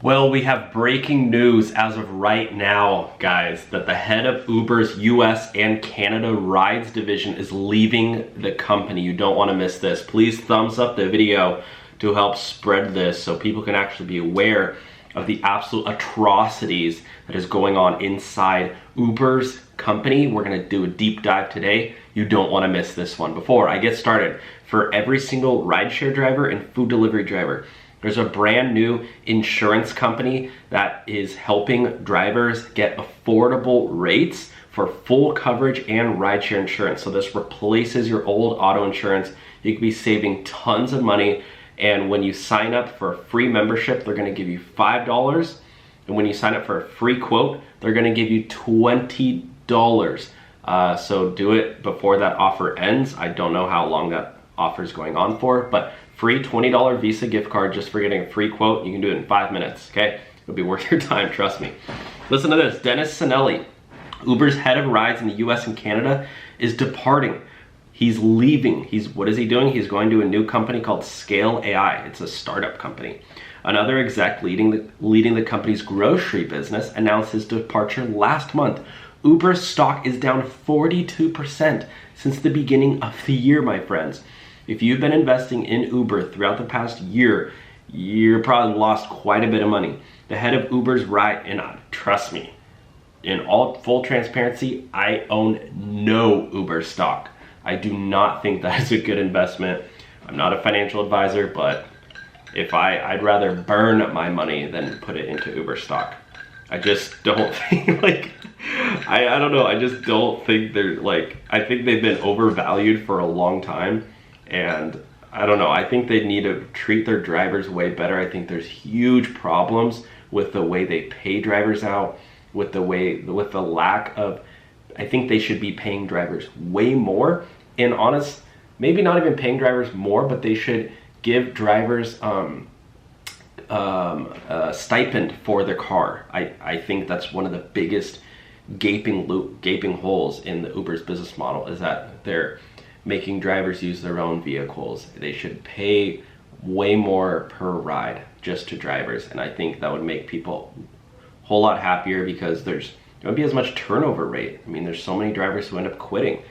Well, we have breaking news as of right now, guys, that the head of Uber's US and Canada rides division is leaving the company. You don't want to miss this. Please thumbs up the video to help spread this so people can actually be aware of the absolute atrocities that is going on inside Uber's company. We're going to do a deep dive today. You don't want to miss this one. Before I get started, for every single rideshare driver and food delivery driver, there's a brand new insurance company that is helping drivers get affordable rates for full coverage and rideshare insurance. So this replaces your old auto insurance. You could be saving tons of money. And when you sign up for a free membership, they're gonna give you $5. And when you sign up for a free quote, they're gonna give you $20. So do it before that offer ends. I don't know how long that offer is going on for, but free $20 Visa gift card just for getting a free quote. You can do it in 5 minutes, okay? It'll be worth your time, trust me. Listen to this, Dennis Sinelli, Uber's head of rides in the US and Canada, is departing. He's leaving. What is he doing? He's going to a new company called Scale AI. It's a startup company. Another exec leading the company's grocery business announced his departure last month. Uber's stock is down 42% since the beginning of the year, my friends. If you've been investing in Uber throughout the past year, you're probably lost quite a bit of money. The head of Uber's ride, and trust me, in all full transparency, I own no Uber stock. I do not think that is a good investment. I'm not a financial advisor, but I'd rather burn my money than put it into Uber stock. I just don't think, I don't know, I just don't think I think they've been overvalued for a long time. And I don't know, I think they need to treat their drivers way better. I think there's huge problems with the way they pay drivers out, with the lack of, I think they should be paying drivers way more. And honest, maybe not even paying drivers more, but they should give drivers a stipend for their car. I think that's one of the biggest gaping holes in the Uber's business model, is that they're making drivers use their own vehicles. They should pay way more per ride just to drivers, and I think that would make people a whole lot happier because there won't be as much turnover rate. I mean, there's so many drivers who end up quitting.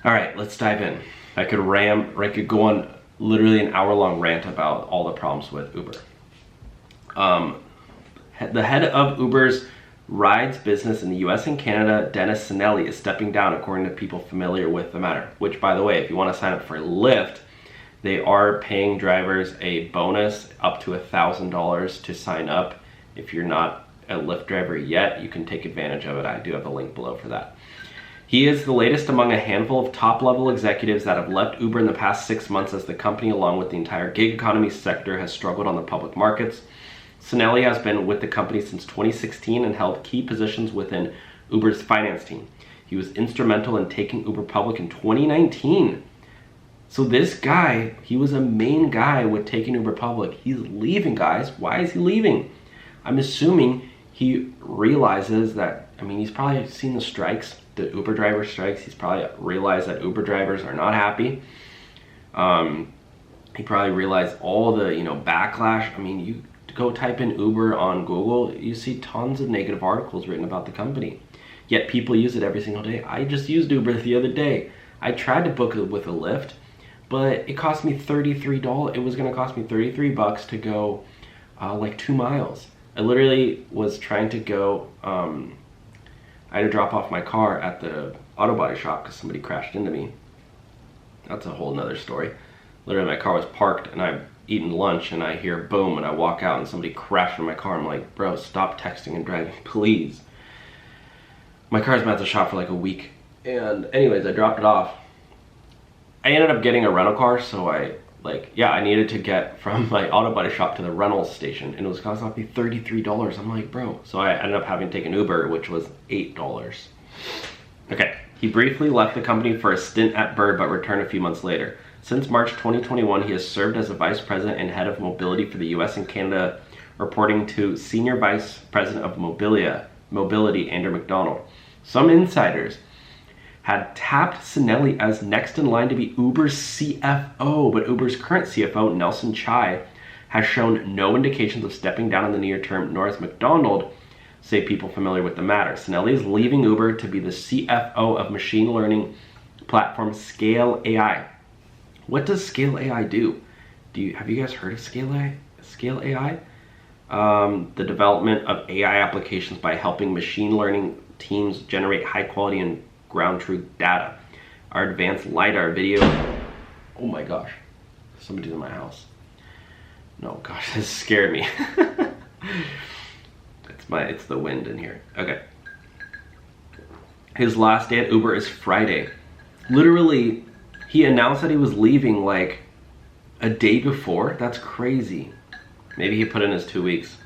All right, let's dive in. I could go on literally an hour-long rant about all the problems with Uber. The head of Uber's rides business in the US and Canada, Dennis Sinelli, is stepping down, according to people familiar with the matter. Which, by the way, if you want to sign up for Lyft, they are paying drivers a bonus up to $1,000 to sign up. If you're not a Lyft driver yet, you can take advantage of it. I do have a link below for that. He is the latest among a handful of top-level executives that have left Uber in the past 6 months, as the company, along with the entire gig economy sector, has struggled on the public markets. Sinelli has been with the company since 2016 and held key positions within Uber's finance team. He was instrumental in taking Uber public in 2019. So this guy, he was a main guy with taking Uber public. He's leaving, guys. Why is he leaving? I'm assuming he realizes that, I mean, he's probably seen the strikes, the Uber driver strikes. He's probably realized that Uber drivers are not happy. He probably realized all the, backlash. I mean, you go type in Uber on Google, you see tons of negative articles written about the company. Yet people use it every single day. I just used Uber the other day. I tried to book it with a Lyft, but it cost me $33. It was gonna cost me $33 to go like 2 miles. I literally was trying to go, I had to drop off my car at the auto body shop because somebody crashed into me. That's a whole nother story. Literally my car was parked and I'm eating lunch and I hear boom and I walk out and somebody crashed in my car. I'm like, bro, stop texting and driving, please. My car's been at the shop for like a week. And anyways, I dropped it off. I ended up getting a rental car, so I needed to get from my auto body shop to the rental station, and it was costing me $33. I'm like, bro. So I ended up having to take an Uber, which was $8. Okay, he briefly left the company for a stint at Bird, but returned a few months later. Since March 2021, he has served as a vice president and head of mobility for the US and Canada, reporting to senior vice president of mobility, Andrew McDonald. Some insiders had tapped Sinelli as next in line to be Uber's CFO, but Uber's current CFO, Nelson Chai, has shown no indications of stepping down in the near term, nor has McDonald, say people familiar with the matter. Sinelli is leaving Uber to be the CFO of machine learning platform Scale AI. What does Scale AI do? Have you guys heard of Scale AI? Scale AI? The development of AI applications by helping machine learning teams generate high quality and ground truth data. Our advanced LiDAR video. Oh my gosh, somebody's in my house. No, gosh, this scared me. It's the wind in here. Okay. His last day at Uber is Friday. Literally, he announced that he was leaving like a day before. That's crazy. Maybe he put in his 2 weeks.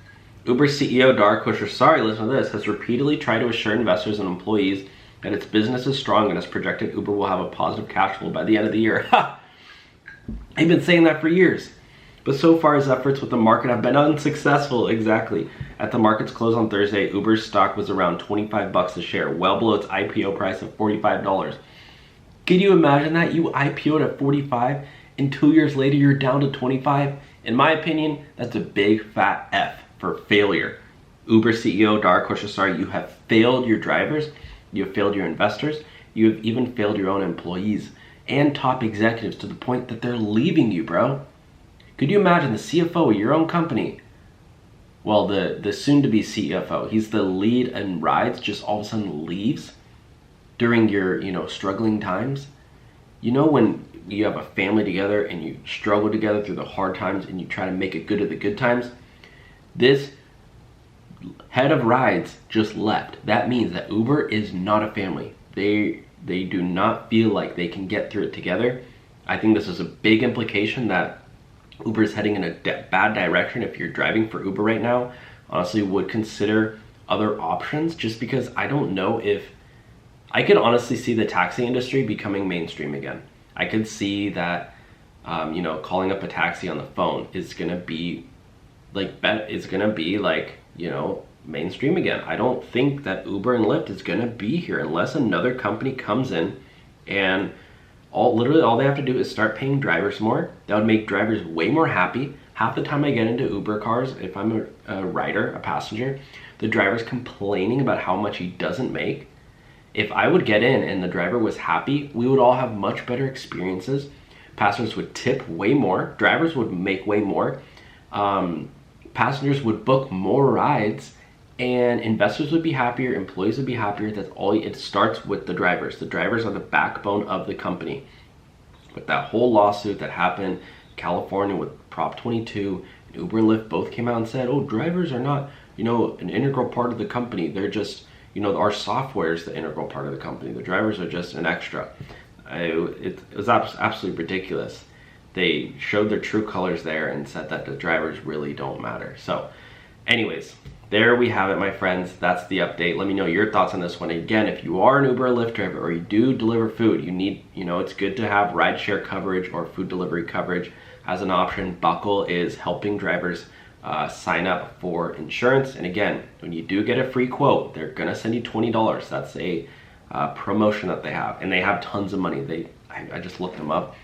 Uber CEO Dara Khosrowshahi, listen to this, has repeatedly tried to assure investors and employees that its business is strong and has projected Uber will have a positive cash flow by the end of the year. Ha! I've been saying that for years. But so far his efforts with the market have been unsuccessful. Exactly. At the market's close on Thursday, Uber's stock was around 25 bucks a share, well below its IPO price of $45. Can you imagine that? You IPO'd at 45 and 2 years later you're down to 25? In my opinion, that's a big fat F for failure. Uber CEO Dara Khosrowshahi, you have failed your drivers, you have failed your investors, you have even failed your own employees and top executives to the point that they're leaving you, bro. Could you imagine the CFO of your own company? Well, the soon-to-be CFO, he's the lead in rides, just all of a sudden leaves during your, struggling times. You know when you have a family together and you struggle together through the hard times and you try to make it good at the good times? This head of rides just left. That means that Uber is not a family. They do not feel like they can get through it together. I think this is a big implication that Uber is heading in a bad direction. If you're driving for Uber right now, honestly would consider other options, just because I don't know if I could honestly see the taxi industry becoming mainstream again. I could see that calling up a taxi on the phone is gonna be mainstream again. I don't think that Uber and Lyft is gonna be here unless another company comes in and literally all they have to do is start paying drivers more. That would make drivers way more happy. Half the time I get into Uber cars, if I'm a rider, a passenger, the driver's complaining about how much he doesn't make. If I would get in and the driver was happy, we would all have much better experiences. Passengers would tip way more, drivers would make way more, passengers would book more rides, and investors would be happier, employees would be happier. That's all. It starts with the drivers. The drivers are the backbone of the company. With that whole lawsuit that happened in California with Prop 22, Uber and Lyft both came out and said, oh, drivers are not, an integral part of the company. They're just, our software is the integral part of the company. The drivers are just an extra. It was absolutely ridiculous. They showed their true colors there and said that the drivers really don't matter. So anyways, there we have it, my friends. That's the update. Let me know your thoughts on this one. Again, if you are an Uber or Lyft driver or you do deliver food, you need, it's good to have rideshare coverage or food delivery coverage as an option. Buckle is helping drivers sign up for insurance. And again, when you do get a free quote, they're gonna send you $20. That's a promotion that they have, and they have tons of money. I just looked them up.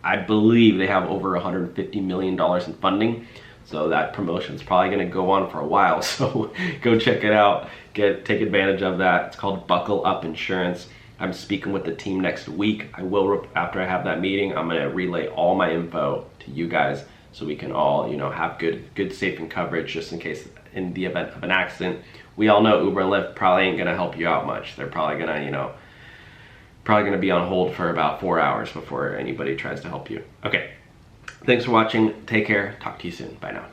I believe they have over $150 million in funding. So that promotion is probably going to go on for a while. So go check it out. Take advantage of that. It's called Buckle Up Insurance. I'm speaking with the team next week. I will, after I have that meeting, I'm going to relay all my info to you guys so we can all, have good, safe and coverage just in case in the event of an accident. We all know Uber and Lyft probably ain't going to help you out much. They're probably going to, be on hold for about 4 hours before anybody tries to help you. Okay. Thanks for watching. Take care. Talk to you soon. Bye now.